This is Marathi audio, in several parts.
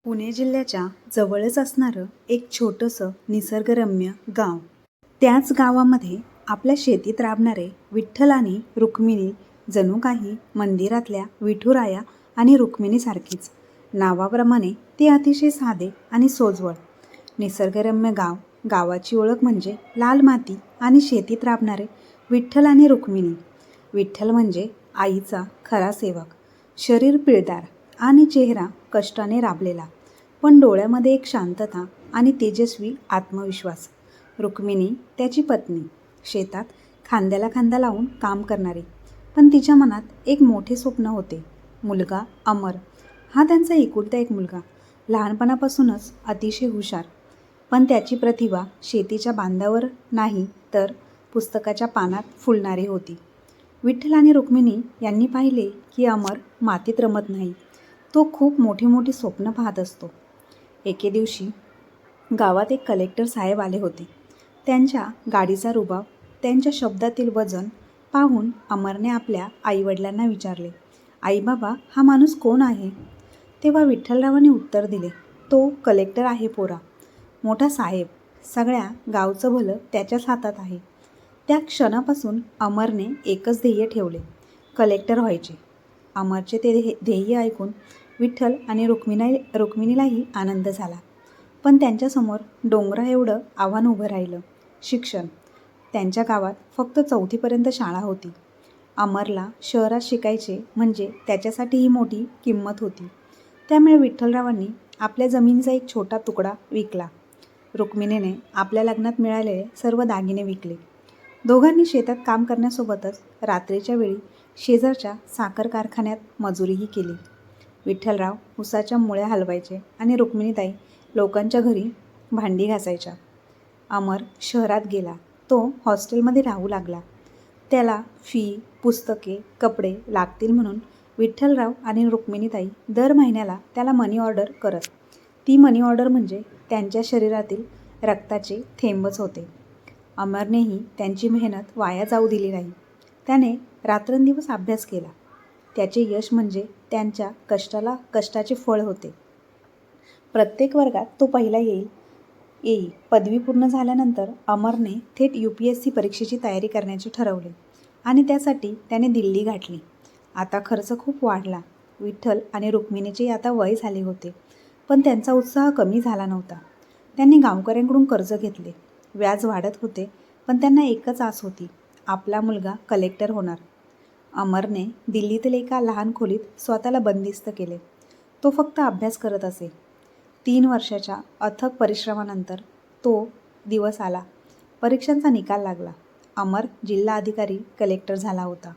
पुणे जिल्ह्याच्या जवळच असणारं एक छोटंसं निसर्गरम्य गाव. त्याच गावामध्ये आपल्या शेतीत राबणारे विठ्ठल आणि रुक्मिणी जणू काही मंदिरातल्या विठुराया आणि रुक्मिणीसारखीच. नावाप्रमाणे ते अतिशय साधे आणि सोज्वळ. निसर्गरम्य गाव. गावाची ओळख म्हणजे लाल माती आणि शेतीत राबणारे विठ्ठल आणि रुक्मिणी. विठ्ठल म्हणजे आईचा खरा सेवक. शरीर पिळदार आणि चेहरा कष्टाने राबलेला, पण डोळ्यामध्ये एक शांतता आणि तेजस्वी आत्मविश्वास. रुक्मिणी त्याची पत्नी, शेतात खांद्याला खांदा लावून काम करणारी. पण तिच्या मनात एक मोठे स्वप्न होते. मुलगा अमर. हा त्यांचा एकुलता एक मुलगा. लहानपणापासूनच अतिशय हुशार. पण त्याची प्रतिभा शेतीच्या बांधावर नाही तर पुस्तकाच्या पानात फुलणारी होती. विठ्ठल आणि रुक्मिणी यांनी पाहिले की अमर मातीत रमत नाही. तो खूप मोठी मोठी स्वप्न पाहत असतो. एके दिवशी गावात एक कलेक्टर साहेब आले होते. त्यांच्या गाडीचा रुबाब, त्यांच्या शब्दातील वजन पाहून अमरने आपल्या आईवडिलांना विचारले, आई बाबा, हा माणूस कोण आहे? तेव्हा विठ्ठलरावांनी उत्तर दिले, तो कलेक्टर आहे पोरा. मोठा साहेब. सगळ्या गावचं भलं त्याच्याच हातात आहे. त्या क्षणापासून अमरने एकच ध्येय ठेवले, कलेक्टर व्हायचे. अमरचे ते ध्येय ऐकून विठ्ठल आणि रुक्मिणीलाही आनंद झाला. पण त्यांच्यासमोर डोंगरा एवढं आव्हान उभं राहिलं, शिक्षण. त्यांच्या गावात फक्त 4थीपर्यंत शाळा होती. अमरला शहरात शिकायचे म्हणजे त्याच्यासाठी ही मोठी किंमत होती. त्यामुळे विठ्ठलरावांनी आपल्या जमिनीचा एक छोटा तुकडा विकला. रुक्मिणीने आपल्या लग्नात मिळालेले सर्व दागिने विकले. दोघांनी शेतात काम करण्यासोबतच रात्रीच्या वेळी शेजारच्या साखर कारखान्यात मजुरीही केली. विठ्ठलराव उसाच्या मुळ्या हलवायचे आणि रुक्मिणीताई लोकांच्या घरी भांडी घासायच्या. अमर शहरात गेला. तो हॉस्टेलमध्ये राहू लागला. त्याला फी, पुस्तके, कपडे लागतील म्हणून विठ्ठलराव आणि रुक्मिणीताई दर महिन्याला त्याला मनी ऑर्डर करत. ती मनी ऑर्डर म्हणजे त्यांच्या शरीरातील रक्ताचे थेंबच होते. अमरनेही त्यांची मेहनत वाया जाऊ दिली नाही. त्याने रात्रंदिवस अभ्यास केला. त्याचे यश म्हणजे त्यांच्या कष्टाचे फळ होते. प्रत्येक वर्गात तो पहिला येई. पदवी पूर्ण झाल्यानंतर अमरने थेट UPSC परीक्षेची तयारी करण्याचे ठरवले आणि त्यासाठी त्याने दिल्ली गाठली. आता खर्च खूप वाढला. विठ्ठल आणि रुक्मिणीचे आता वय झाले होते, पण त्यांचा उत्साह कमी झाला नव्हता. त्यांनी गावकऱ्यांकडून कर्ज घेतले. व्याज वाढत होते, पण त्यांना एकच आस होती, आपला मुलगा कलेक्टर होणार. अमरने दिल्लीतील एका लहान खोलीत स्वतःला बंदिस्त केले. तो फक्त अभ्यास करत असे. 3 वर्षाच्या अथक परिश्रमानंतर तो दिवस आला. परीक्षांचा निकाल लागला. अमर जिल्हा अधिकारी कलेक्टर झाला होता.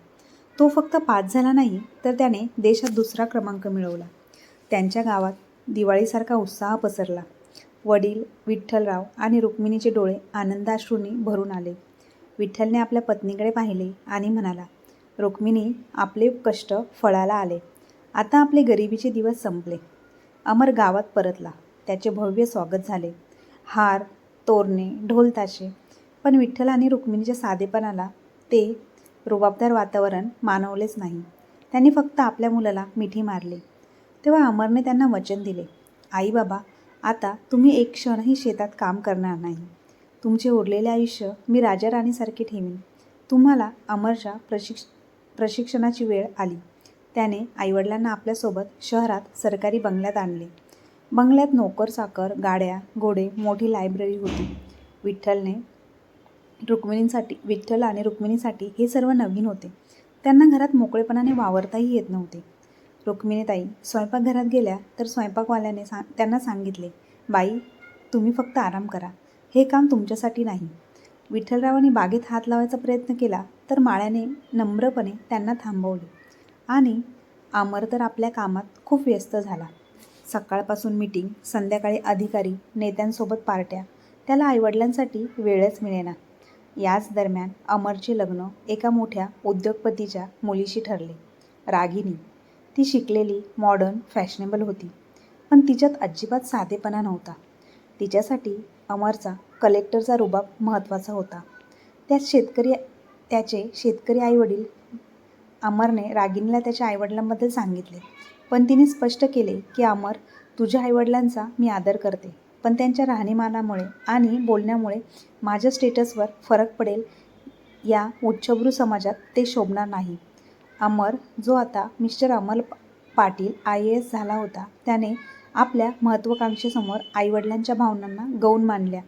तो फक्त पास झाला नाही, तर त्याने देशात 2रा क्रमांक मिळवला. त्यांच्या गावात दिवाळीसारखा उत्साह पसरला. वडील, विठ्ठलराव आणि रुक्मिणीचे डोळे आनंदाश्रूंनी भरून आले. विठ्ठलने आपल्या पत्नीकडे पाहिले आणि म्हणाला, रुक्मिणी, आपले कष्ट फळाला आले. आता आपले गरिबीचे दिवस संपले. अमर गावात परतला. त्याचे भव्य स्वागत झाले. हार, तोरणे, ढोलताशे. पण विठ्ठल आणि रुक्मिणीच्या साधेपणाला ते रुबाबदार वातावरण मानवलेच नाही. त्यांनी फक्त आपल्या मुलाला मिठी मारली. तेव्हा अमरने त्यांना वचन दिले, आई बाबा, आता तुम्ही एक क्षणही शेतात काम करणार नाही. तुमचे उरलेले आयुष्य मी राजा राणीसारखे ठेवीन. तुम्हाला अमरच्या प्रशिक्षणाची वेळ आली. त्याने आईवडिलांना आपल्यासोबत शहरात सरकारी बंगल्यात आणले. बंगल्यात नोकर चाकर, गाड्या, घोडे, मोठी लायब्ररी होती. विठ्ठल आणि रुक्मिणीसाठी हे सर्व नवीन होते. त्यांना घरात मोकळेपणाने वावरताही येत नव्हते. रुक्मिणीताई स्वयंपाकघरात गेल्या तर स्वयंपाकवाल्याने त्यांना सांगितले, बाई, तुम्ही फक्त आराम करा. हे काम तुमच्यासाठी नाही. विठ्ठलरावांनी बागेत हात लावायचा प्रयत्न केला तर माळ्याने नम्रपणे त्यांना थांबवले. आणि अमर तर आपल्या कामात खूप व्यस्त झाला. सकाळपासून मीटिंग, संध्याकाळी अधिकारी, नेत्यांसोबत पार्ट्या. त्याला आईवडिलांसाठी वेळच मिळेना. याच दरम्यान अमरचे लग्न एका मोठ्या उद्योगपतीच्या मुलीशी ठरले, रागिनी. ती शिकलेली, मॉडर्न, फॅशनेबल होती, पण तिच्यात अजिबात साधेपणा नव्हता. तिच्यासाठी अमरचा कलेक्टरचा रुबाब महत्त्वाचा होता. त्याचे शेतकरी आईवडील. अमरने रागिनीला त्याच्या आईवडिलांबद्दल सांगितले, पण तिने स्पष्ट केले की अमर तुझ्या आईवडिलांचा मी आदर करते, पण त्यांच्या राहणीमानामुळे आणि बोलण्यामुळे माझ्या स्टेटसवर फरक पडेल या उच्चभ्रू समाजात ते शोभणार नाही. अमर, जो आता मिस्टर अमल पाटील IAS झाला होता, त्याने आपल्या महत्त्वाकांक्षेसमोर आईवडिलांच्या भावनांना गौण मानल्या.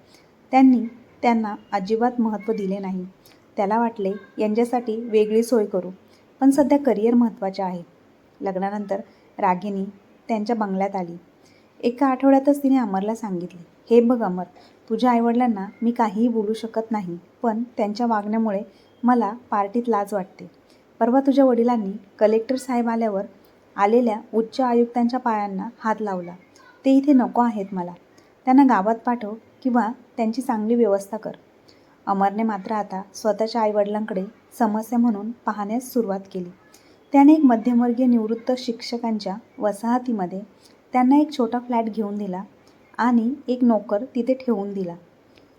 त्यांना अजिबात महत्त्व दिले नाही. त्याला वाटले यांच्यासाठी वेगळी सोय करू, पण सध्या करिअर महत्त्वाचे आहे. लग्नानंतर रागिनी त्यांच्या बंगल्यात आली. एका आठवड्यातच तिने अमरला सांगितले, हे बघ अमर, तुझ्या आईवडिलांना मी काहीही बोलू शकत नाही, पण त्यांच्या वागण्यामुळे मला पार्टीत लाज वाटते. परवा तुझ्या वडिलांनी कलेक्टर साहेब आल्यावर आलेल्या उच्च आयुक्तांच्या पायांना हात लावला. ते इथे नको आहेत मला. त्यांना गावात पाठव किंवा त्यांची चांगली व्यवस्था कर. अमरने मात्र आता स्वतःच्या आईवडिलांकडे समस्या म्हणून पाहण्यास सुरुवात केली. त्याने एक मध्यमवर्गीय निवृत्त शिक्षकांच्या वसाहतीमध्ये त्यांना एक छोटा फ्लॅट घेऊन दिला आणि एक नोकर तिथे ठेवून दिला.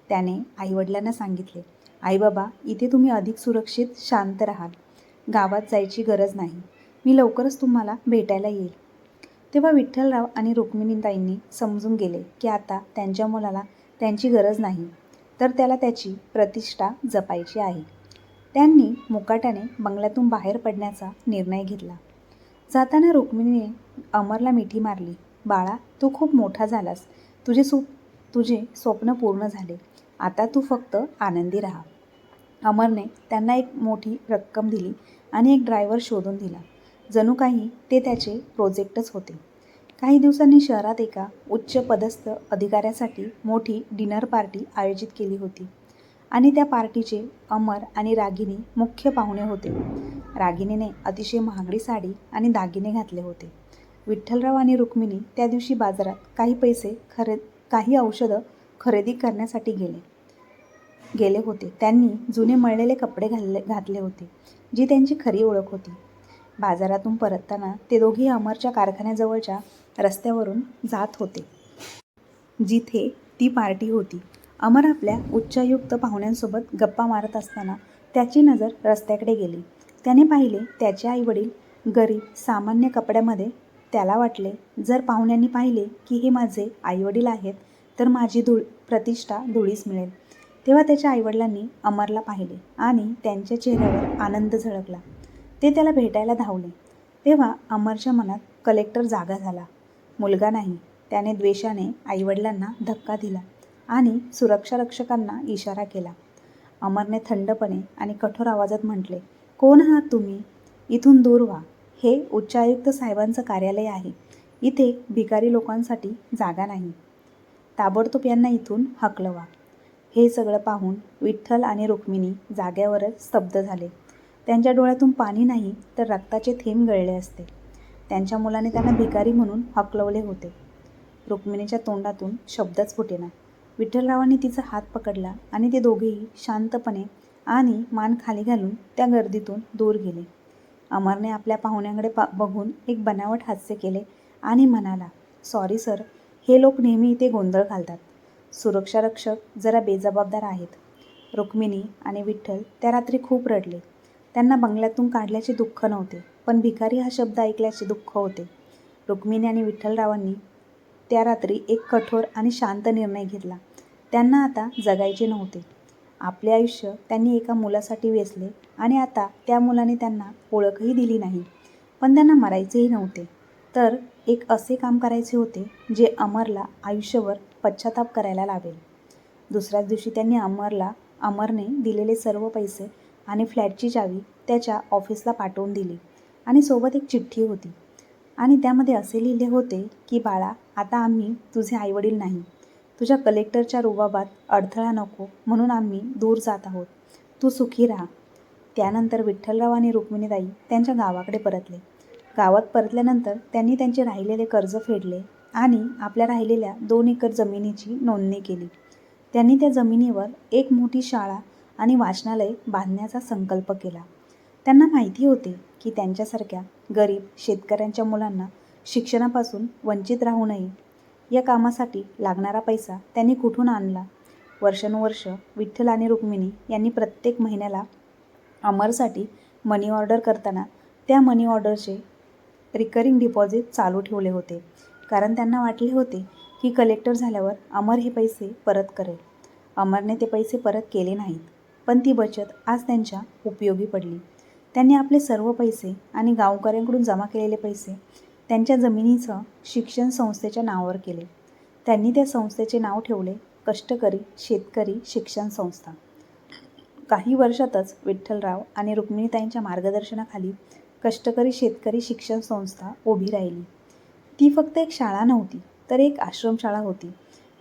त्याने आईवडिलांना सांगितले, आई बाबा, इथे तुम्ही अधिक सुरक्षित शांत राहाल. गावात जायची गरज नाही. मी लवकरच तुम्हाला भेटायला येईल. तेव्हा विठ्ठलराव आणि रुक्मिणीताईंनी समजून गेले की आता त्यांच्या मुलाला त्यांची गरज नाही, तर त्याला त्याची प्रतिष्ठा जपायची आहे. त्यांनी मुकाट्याने बंगल्यातून बाहेर पडण्याचा निर्णय घेतला. जाताना रुक्मिणीने अमरला मिठी मारली. बाळा, तू खूप मोठा झालास. तुझे स्वप्न पूर्ण झाले. आता तू फक्त आनंदी राहा. अमरने त्यांना एक मोठी रक्कम दिली आणि एक ड्रायव्हर शोधून दिला. जणू काही ते त्याचे प्रोजेक्टच होते. काही दिवसांनी शहरात एका उच्च पदस्थ अधिकाऱ्यासाठी मोठी डिनर पार्टी आयोजित केली होती आणि त्या पार्टीचे अमर आणि रागिनी मुख्य पाहुणे होते. रागिनीने अतिशय महागडी साडी आणि दागिने घातले होते. विठ्ठलराव आणि रुक्मिणी त्या दिवशी बाजारात काही औषधं खरेदी करण्यासाठी गेले होते. त्यांनी जुने मळलेले कपडे घातले होते, जी त्यांची खरी ओळख होती. बाजारातून परतताना ते दोघेही अमरच्या कारखान्याजवळच्या रस्त्यावरून जात होते, जिथे ती पार्टी होती. अमर आपल्या उच्चायुक्त पाहुण्यांसोबत गप्पा मारत असताना त्याची नजर रस्त्याकडे गेली. त्याने पाहिले त्याचे आईवडील गरीब सामान्य कपड्यामध्ये. त्याला वाटले, जर पाहुण्यांनी पाहिले की हे माझे आईवडील आहेत, तर माझी प्रतिष्ठा धुळीस मिळेल. तेव्हा त्याच्या आईवडिलांनी अमरला पाहिले आणि त्यांच्या चेहऱ्यावर आनंद झळकला. ते त्याला भेटायला धावले. तेव्हा अमरच्या मनात कलेक्टर जागा झाला. मुलगा नाही. त्याने द्वेषाने आईवडिलांना धक्का दिला आणि सुरक्षारक्षकांना इशारा केला. अमरने थंडपणे आणि कठोर आवाजात म्हटले, कोण आहात तुम्ही? इथून दूर व्हा. हे उच्चायुक्त साहेबांचं कार्यालय आहे. इथे भिकारी लोकांसाठी जागा नाही. ताबडतोब यांना इथून हकलवा. हे सगळं पाहून विठ्ठल आणि रुक्मिणी जाग्यावरच स्तब्ध झाले. त्यांच्या डोळ्यातून पाणी नाही तर रक्ताचे थेंब गळले असते. त्यांच्या मुलाने त्यांना भिकारी म्हणून हकलवले होते. रुक्मिणीच्या तोंडातून शब्दच फुटेना. विठ्ठलरावांनी तिचा हात पकडला आणि ते दोघेही शांतपणे आणि मान खाली घालून त्या गर्दीतून दूर गेले. अमरने आपल्या पाहुण्यांकडे बघून एक बनावट हास्य केले आणि म्हणाला, सॉरी सर, हे लोक नेहमी इथे गोंधळ घालतात. सुरक्षारक्षक जरा बेजबाबदार आहेत. रुक्मिणी आणि विठ्ठल त्या रात्री खूप रडले. त्यांना बंगल्यातून काढल्याचे दुःख नव्हते, पण भिकारी हा शब्द ऐकल्याचे दुःख होते. रुक्मिणी आणि विठ्ठलरावांनी त्या रात्री एक कठोर आणि शांत निर्णय घेतला. त्यांना आता जगायचे नव्हते. आपले आयुष्य त्यांनी एका मुलासाठी वेचले आणि आता त्या मुलाने त्यांना ओळखही दिली नाही. पण त्यांना मरायचेही नव्हते, तर एक असे काम करायचे होते जे अमरला आयुष्यभर पश्चाताप करायला लावेल. दुसऱ्याच दिवशी त्यांनी अमरने दिलेले सर्व पैसे आणि फ्लॅटची चावी त्याच्या ऑफिसला पाठवून दिली आणि सोबत एक चिठ्ठी होती आणि त्यामध्ये असे लिहिले होते की बाळा, आता आम्ही तुझे आईवडील नाही. तुझ्या कलेक्टरच्या रुबाबात अडथळा नको म्हणून आम्ही दूर जात आहोत. तू सुखी राहा. त्यानंतर विठ्ठलराव आणि रुक्मिणीताई त्यांच्या गावाकडे परतले. गावात परतल्यानंतर त्यांनी त्यांचे राहिलेले कर्ज फेडले आणि आपल्या राहिलेल्या 2 एकर जमिनीची नोंदणी केली. त्यांनी त्या जमिनीवर एक मोठी शाळा आणि वाचनालय बांधण्याचा संकल्प केला. त्यांना माहिती होते की त्यांच्यासारख्या गरीब शेतकऱ्यांच्या मुलांना शिक्षणापासून वंचित राहू नये. या कामासाठी लागणारा पैसा त्यांनी कुठून आणला? वर्षानुवर्ष विठ्ठल आणि रुक्मिणी यांनी प्रत्येक महिन्याला अमरसाठी मनी ऑर्डर करताना त्या मनी ऑर्डरचे रिकरिंग डिपॉझिट चालू ठेवले होते. कारण त्यांना वाटले होते की कलेक्टर झाल्यावर अमर हे पैसे परत करेल. अमरने ते पैसे परत केले नाहीत, पण ती बचत आज त्यांच्या उपयोगी पडली. त्यांनी आपले सर्व पैसे आणि गावकऱ्यांकडून जमा केलेले पैसे त्यांच्या जमिनीचं शिक्षण संस्थेच्या नावावर केले. त्यांनी त्या संस्थेचे नाव ठेवले कष्टकरी शेतकरी शिक्षण संस्था. काही वर्षातच विठ्ठलराव आणि रुक्मिणीताईंच्या मार्गदर्शनाखाली कष्टकरी शेतकरी शिक्षण संस्था उभी राहिली. ती फक्त एक शाळा नव्हती, तर एक आश्रमशाळा होती,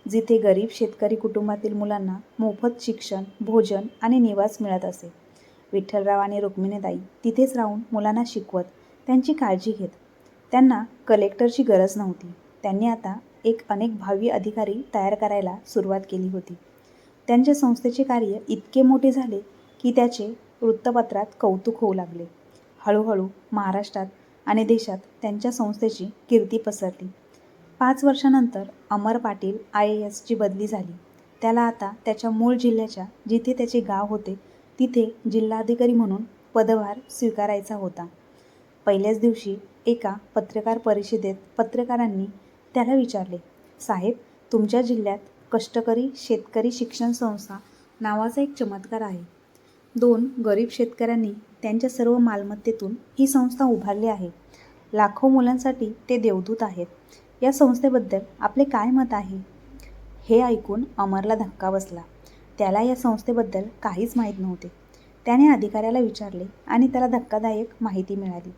जिथे गरीब शेतकरी कुटुंबातील मुलांना मोफत शिक्षण, भोजन आणि निवास मिळत असे. विठ्ठलराव आणि रुक्मिणीताई तिथेच राहून मुलांना शिकवत, त्यांची काळजी घेत. त्यांना कलेक्टरची गरज नव्हती. त्यांनी आता अनेक भावी अधिकारी तयार करायला सुरुवात केली होती. त्यांच्या संस्थेचे कार्य इतके मोठे झाले की त्याचे वृत्तपत्रात कौतुक होऊ लागले. हळूहळू महाराष्ट्रात आणि देशात त्यांच्या संस्थेची कीर्ती पसरली. 5 वर्षानंतर अमर पाटील IASची बदली झाली. त्याला आता त्याच्या मूळ जिल्ह्याच्या जिथे त्याचे गाव होते तिथे जिल्हाधिकारी म्हणून पदभार स्वीकारायचा होता. पहिल्याच दिवशी एका पत्रकार परिषदेत पत्रकारांनी त्याला विचारले, साहेब, तुमच्या जिल्ह्यात कष्टकरी शेतकरी शिक्षण संस्था नावाचा एक चमत्कार आहे. 2 गरीब शेतकऱ्यांनी त्यांच्या सर्व मालमत्तेतून ही संस्था उभारली आहे. लाखो मुलांसाठी ते देवदूत आहेत. या संस्थेबद्दल आपले काय मत आहे? हे ऐकून अमरला धक्का बसला. त्याला या संस्थेबद्दल काहीच माहीत नव्हते. त्याने अधिकाऱ्याला विचारले आणि त्याला धक्कादायक माहिती मिळाली.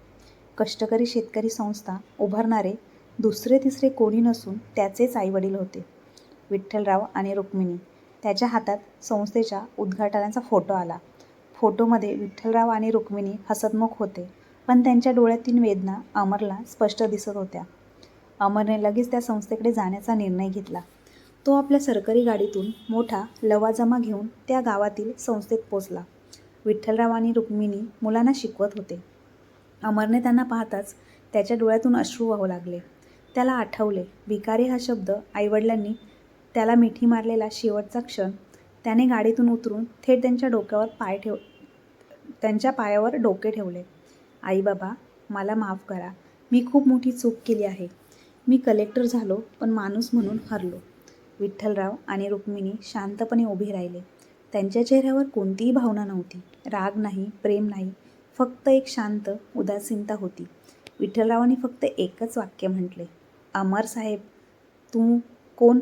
कष्टकरी शेतकरी संस्था उभारणारे दुसरे तिसरे कोणी नसून त्याचेच आईवडील होते, विठ्ठलराव आणि रुक्मिणी. त्याच्या हातात संस्थेच्या उद्घाटनाचा फोटो आला. फोटोमध्ये विठ्ठलराव आणि रुक्मिणी हसतमुख होते, पण त्यांच्या डोळ्यातील वेदना अमरला स्पष्ट दिसत होत्या. अमरने लगेच त्या संस्थेकडे जाण्याचा निर्णय घेतला. तो आपल्या सरकारी गाडीतून मोठा लवाजमा घेऊन त्या गावातील संस्थेत पोचला. विठ्ठलराव आणि रुक्मिणी मुलांना शिकवत होते. अमरने त्यांना पाहताच त्याच्या डोळ्यातून अश्रू वाहू लागले. त्याला आठवले भिकारी हा शब्द आईवडिलांनी त्याला मिठी मारलेला शेवटचा क्षण. त्याने गाडीतून उतरून थेट त्यांच्या पायावर डोके ठेवले. आई बाबा, मला माफ करा. मी खूप मोठी चूक केली आहे. मी कलेक्टर झालो, पण माणूस म्हणून हरलो. विठ्ठलराव आणि रुक्मिणी शांतपणे उभे राहिले. त्यांच्या चेहऱ्यावर कोणतीही भावना नव्हती. राग नाही, प्रेम नाही, फक्त एक शांत उदासीनता होती. विठ्ठलरावांनी फक्त एकच वाक्य म्हटले, अमर साहेब, तू कोण?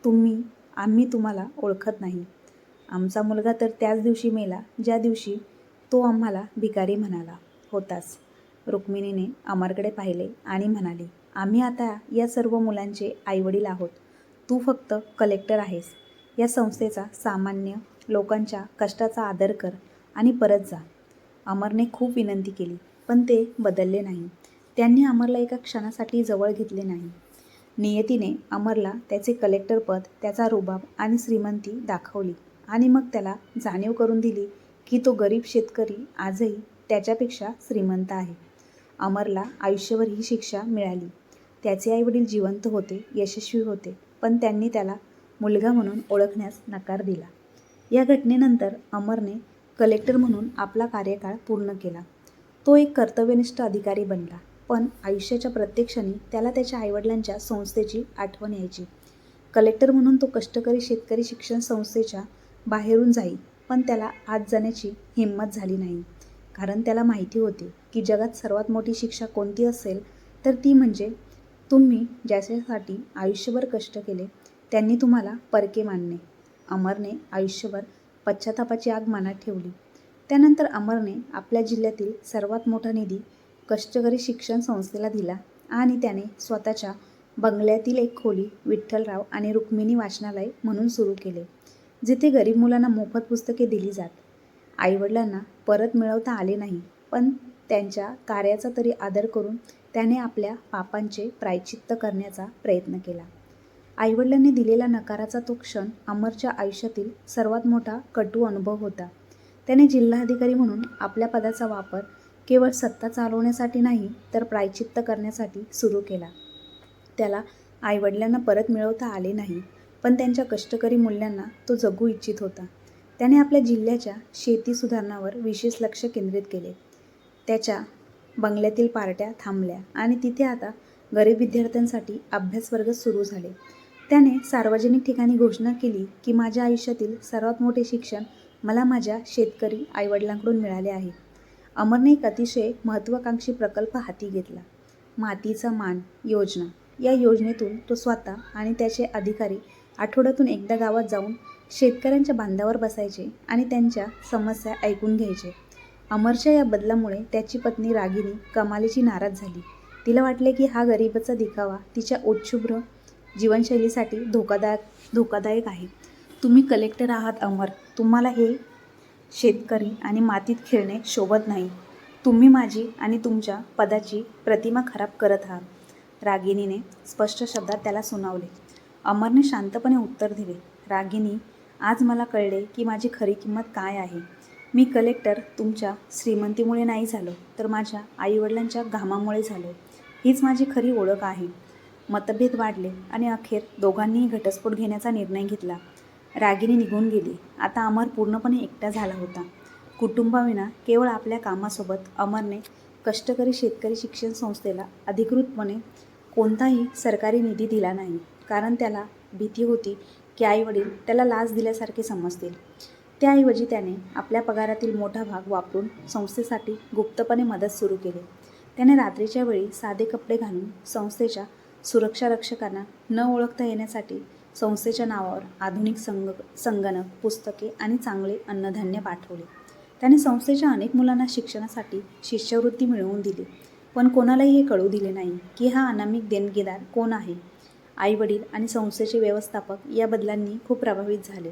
तुम्ही? आम्ही तुम्हाला ओळखत नाही. आमचा मुलगा तर त्याच दिवशी मेला ज्या दिवशी तो आम्हाला भिकारी म्हणाला होतास. रुक्मिणीने अमरकडे पाहिले आणि म्हणाली, आम्ही आता या सर्व मुलांचे आईवडील आहोत. तू फक्त कलेक्टर आहेस. या संस्थेचा सामान्य लोकांच्या कष्टाचा आदर कर आणि परत जा. अमरने खूप विनंती केली, पण ते बदलले नाही. त्यांनी अमरला एका क्षणासाठी जवळ घेतले नाही. नियतीने अमरला त्याचे कलेक्टरपद, त्याचा रुबाब आणि श्रीमंती दाखवली आणि मग त्याला जाणीव करून दिली की तो गरीब शेतकरी आजही त्याच्यापेक्षा श्रीमंत आहे. अमरला आयुष्यभर ही शिक्षा मिळाली. त्याचे आईवडील जिवंत होते, यशस्वी होते, पण त्यांनी त्याला मुलगा म्हणून ओळखण्यास नकार दिला. या घटनेनंतर अमरने कलेक्टर म्हणून आपला कार्यकाळ पूर्ण केला. तो एक कर्तव्यनिष्ठ अधिकारी बनला, पण आयुष्याच्या प्रत्येक क्षणी त्याला त्याच्या आईवडिलांच्या संस्थेची आठवण यायची. कलेक्टर म्हणून तो कष्टकरी शेतकरी शिक्षण संस्थेच्या बाहेरून जाई, पण त्याला आत जाण्याची हिंमत झाली नाही. कारण त्याला माहिती होते की जगात सर्वात मोठी शिक्षा कोणती असेल तर ती म्हणजे तुम्ही ज्याच्यासाठी आयुष्यभर कष्ट केले त्यांनी तुम्हाला परके मानणे. अमरने आयुष्यभर पश्चातापाची आग मनात ठेवली. त्यानंतर अमरने आपल्या जिल्ह्यातील सर्वात मोठा निधी कष्टकरी शिक्षण संस्थेला दिला आणि त्याने स्वतःच्या बंगल्यातील एक खोली विठ्ठलराव आणि रुक्मिणी वाचनालय म्हणून सुरू केले, जिथे गरीब मुलांना मोफत पुस्तके दिली जात. आईवडिलांना परत मिळवता आले नाही, पण त्यांच्या कार्याचा तरी आदर करून त्याने आपल्या पापांचे प्रायश्चित्त करण्याचा प्रयत्न केला. आईवडिलांनी दिलेला नकाराचा तो क्षण अमरच्या आयुष्यातील सर्वात मोठा कटू अनुभव होता. त्याने जिल्हाधिकारी म्हणून आपल्या पदाचा वापर केवळ सत्ता चालवण्यासाठी नाही, तर प्रायश्चित्त करण्यासाठी सुरू केला. त्याला आईवडिलांना परत मिळवता आले नाही, पण त्यांच्या कष्टकरी मूल्यांना तो जगू इच्छित होता. त्याने आपल्या जिल्ह्याच्या शेती सुधारणावर विशेष लक्ष केंद्रित केले. त्याच्या बंगल्यातील पार्ट्या थांबल्या आणि तिथे आता गरीब विद्यार्थ्यांसाठी अभ्यास वर्ग सुरू झाले. त्याने सार्वजनिक ठिकाणी घोषणा केली की माझ्या आयुष्यातील सर्वात मोठे शिक्षण मला माझ्या शेतकरी आईवडिलांकडून मिळाले आहे. अमरने एक अतिशय महत्त्वाकांक्षी प्रकल्प हाती घेतला. मातीचा मान योजना. या योजनेतून तो स्वतः आणि त्याचे अधिकारी आठवड्यातून एकदा गावात जाऊन शेतकऱ्यांच्या बांधावर बसायचे आणि त्यांच्या समस्या ऐकून घ्यायचे. अमरच्या या बदलामुळे त्याची पत्नी रागिनी कमालीची नाराज झाली. तिला वाटले की हा गरिबाचा दिखावा तिच्या उच्चभ्र जीवनशैलीसाठी धोकादायक आहे. तुम्ही कलेक्टर आहात अमर. तुम्हाला हे शेतकरी आणि मातीत खेळणे शोभत नाही. तुम्ही माझी आणि तुमच्या पदाची प्रतिमा खराब करत आहात. रागिनीने स्पष्ट शब्दात त्याला सुनावले. अमरने शांतपणे उत्तर दिले, रागिनी, आज मला कळले की माझी खरी किंमत काय आहे. मी कलेक्टर तुमच्या श्रीमंतीमुळे नाही झालो, तर माझ्या आईवडिलांच्या घामामुळे झालो. हीच माझी खरी ओळख आहे. मतभेद वाढले आणि अखेर दोघांनीही घटस्फोट घेण्याचा निर्णय घेतला. रागिनी निघून गेली. आता अमर पूर्णपणे एकटा झाला होता. कुटुंबाविना केवळ आपल्या कामासोबत अमरने कष्टकरी शेतकरी शिक्षण संस्थेला अधिकृतपणे कोणताही सरकारी निधी दिला नाही, कारण त्याला भीती होती की आईवडील त्याला लाच दिल्यासारखे समजतील. त्याऐवजी त्याने आपल्या पगारातील मोठा भाग वापरून संस्थेसाठी गुप्तपणे मदत सुरू केली. त्याने रात्रीच्या वेळी साधे कपडे घालून संस्थेच्या सुरक्षारक्षकांना न ओळखता येण्यासाठी संस्थेच्या नावावर आधुनिक संगणक, पुस्तके आणि चांगले अन्नधान्य पाठवले. त्याने संस्थेच्या अनेक मुलांना शिक्षणासाठी शिष्यवृत्ती मिळवून दिली, पण कोणालाही हे कळू दिले नाही की हा अनामिक देणगीदार कोण आहे. आईवडील आणि संस्थेचे व्यवस्थापक या बदलांनी खूप प्रभावित झाले.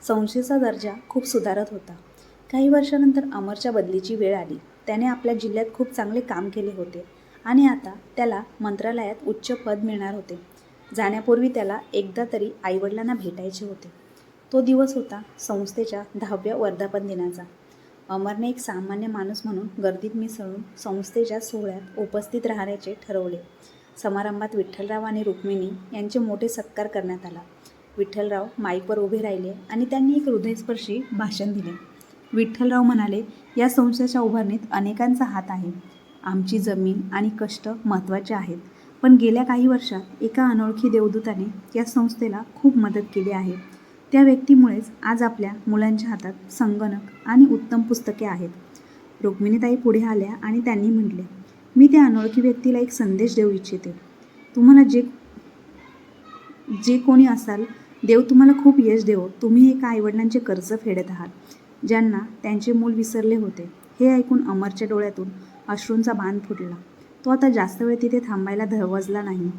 संस्थेचा दर्जा खूप सुधारत होता. काही वर्षानंतर अमरच्या बदलीची वेळ आली. त्याने आपल्या जिल्ह्यात खूप चांगले काम केले होते आणि आता त्याला मंत्रालयात उच्च पद मिळणार होते. जाण्यापूर्वी त्याला एकदा तरी आईवडिलांना भेटायचे होते. तो दिवस होता संस्थेच्या 10व्या वर्धापन दिनाचा. अमरने एक सामान्य माणूस म्हणून गर्दीत मिसळून संस्थेच्या सोहळ्यात उपस्थित राहण्याचे ठरवले. समारंभात विठ्ठलराव आणि रुक्मिणी यांचे मोठे सत्कार करण्यात आला. विठ्ठलराव माईकवर उभे राहिले आणि त्यांनी एक हृदयस्पर्शी भाषण दिले. विठ्ठलराव म्हणाले, या संस्थेच्या उभारणीत अनेकांचा हात आहे. आमची जमीन आणि कष्ट महत्त्वाचे आहेत, पण गेल्या काही वर्षात एका अनोळखी देवदूताने या संस्थेला खूप मदत केली आहे. त्या व्यक्तीमुळेच आज आपल्या मुलांच्या हातात संगणक आणि उत्तम पुस्तके आहेत. रुक्मिणीताई पुढे आल्या आणि त्यांनी म्हटले, मी त्या अनोळखी व्यक्तीला एक संदेश देऊ इच्छिते. तुम्हाला जे कोणी असाल, देव तुम्हाला खूप यश देवो. तुम्ही एका आईवडिलांचे कर्ज फेडत आहात, ज्यांना त्यांचे मूल विसरले होते. हे ऐकून अमरच्या डोळ्यातून अश्रूंचा बांध फुटला. तो आता जास्त वेळ तिथे थांबायला धवजला नाही.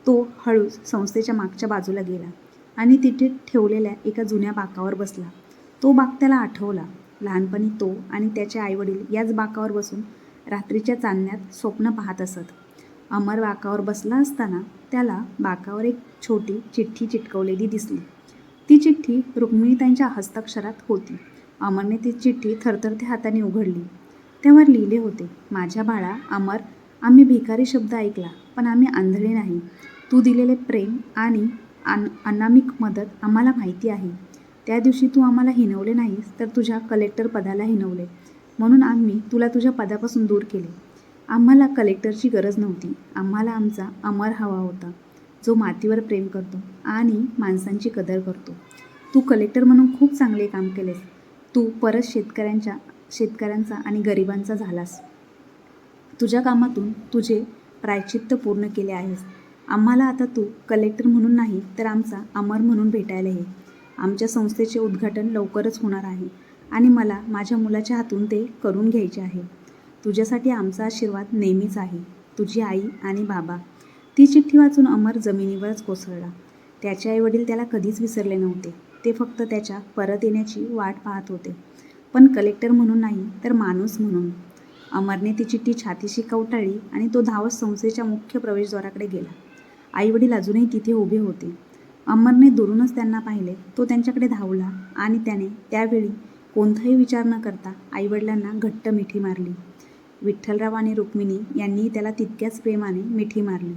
तो हळूच संस्थेच्या मागच्या बाजूला गेला आणि तिथे ठेवलेल्या एका जुन्या बाकावर बसला. तो बाक त्याला आठवला. लहानपणी तो आणि त्याचे आईवडील याच बाकावर बसून रात्रीच्या चांदण्यात स्वप्न पाहत असत. अमर बाकावर बसला असताना त्याला बाकावर एक छोटी चिठ्ठी चिटकवलेली दिसली. ती चिठ्ठी रुक्मिणीताईंच्या हस्ताक्षरात होती. अमरने ती चिठ्ठी थरथरत्या हाताने उघडली. त्यावर लिहिले होते, माझ्या बाळा अमर, आम्ही भिकारी शब्द ऐकला, पण आम्ही आंधळे नाही. तू दिलेले प्रेम आणि अनामिक मदत आम्हाला माहिती आहे. त्या दिवशी तू आम्हाला हिणवले नाहीस, तर तुझ्या कलेक्टर पदाला हिणवले. म्हणून आम्ही तुला तुझ्या पदापासून दूर केले. आम्हाला कलेक्टरची गरज नव्हती. आम्हाला आमचा अमर हवा होता, जो मातीवर प्रेम करतो आणि माणसांची कदर करतो. तू कलेक्टर म्हणून खूप चांगले काम केलेस. तू परत शेतकऱ्यांचा आणि गरिबांचा झालास. तुझ्या कामातून तुझे प्रायश्चित्त पूर्ण केले आहेस. आम्हाला आता तू कलेक्टर म्हणून नाही, तर आमचा अमर म्हणून भेटायला ये. आमच्या संस्थेचे उद्घाटन लवकरच होणार आहे आणि मला माझ्या मुलाच्या हातून ते करून घ्यायचे आहे. तुझ्यासाठी आमचा आशीर्वाद नेहमीच आहे. तुझी आई आणि बाबा. ती चिठ्ठी वाचून अमर जमिनीवरच कोसळला. त्याचे आईवडील त्याला कधीच विसरले नव्हते. ते फक्त त्याच्या परत येण्याची वाट पाहत होते, पण कलेक्टर म्हणून नाही, तर माणूस म्हणून. अमरने ती चिठ्ठी छातीशी कवटाळली आणि तो धावत संस्थेच्या मुख्य प्रवेशद्वाराकडे गेला. आईवडील अजूनही तिथे उभे होते. अमरने दुरूनच त्यांना पाहिले. तो त्यांच्याकडे धावला आणि त्याने त्यावेळी कोणताही विचार न करता आईवडिलांना घट्ट मिठी मारली. विठ्ठलराव आणि रुक्मिणी यांनीही त्याला तितक्याच प्रेमाने मिठी मारली.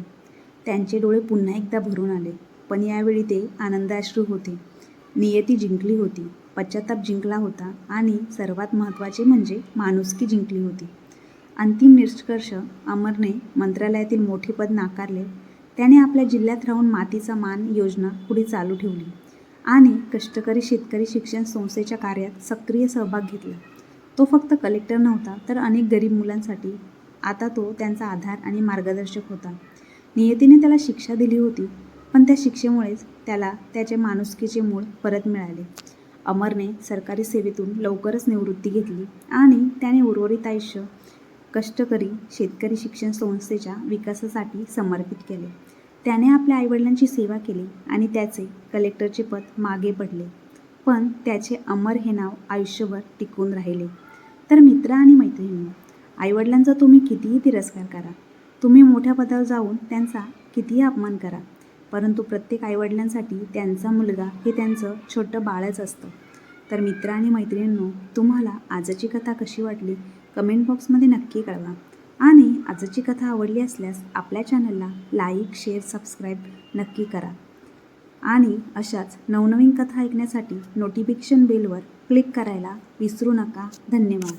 त्यांचे डोळे पुन्हा एकदा भरून आले, पण यावेळी ते आनंदाश्रू होते. नियती जिंकली होती, पश्चाताप जिंकला होता आणि सर्वात महत्त्वाचे म्हणजे माणुसकी जिंकली होती. अंतिम निष्कर्ष अमरने मंत्रालयातील मोठे पद नाकारले. त्याने आपल्या जिल्ह्यात राहून मातीचा मान योजना पुढे चालू ठेवली आणि कष्टकरी शेतकरी शिक्षण संस्थेच्या कार्यात सक्रिय सहभाग घेतला. तो फक्त कलेक्टर नव्हता, तर अनेक गरीब मुलांसाठी आता तो त्यांचा आधार आणि मार्गदर्शक होता. नियतीने त्याला शिक्षा दिली होती, पण त्या शिक्षेमुळेच त्याला त्याचे माणुसकीचे मूळ परत मिळाले. अमरने सरकारी सेवेतून लवकरच निवृत्ती घेतली आणि त्याने उर्वरित आयुष्य कष्टकरी शेतकरी शिक्षण संस्थेच्या विकासासाठी समर्पित केले. त्याने आपल्या आईवडिलांची सेवा केली आणि त्याचे कलेक्टरचे पद मागे पडले, पण त्याचे अमर हे नाव आयुष्यभर टिकून राहिले. तर मित्र आणि मैत्रिणींनो, आईवडिलांचा तुम्ही कितीही तिरस्कार करा, तुम्ही मोठ्या पदावर जाऊन त्यांचा कितीही अपमान करा, परंतु प्रत्येक आईवडिलांसाठी त्यांचा मुलगा हे त्यांचं छोटं बाळच असतं. तर मित्र आणि मैत्रिणींनो, तुम्हाला आजची कथा कशी वाटली कमेंट बॉक्समध्ये नक्की कळवा. आणि आजची कथा आवडली असल्यास आपल्या चॅनलला लाईक, शेअर, सबस्क्राईब नक्की करा. आणि अशाच नवनवीन कथा ऐकण्यासाठी नोटिफिकेशन बेलवर क्लिक करायला विसरू नका. धन्यवाद.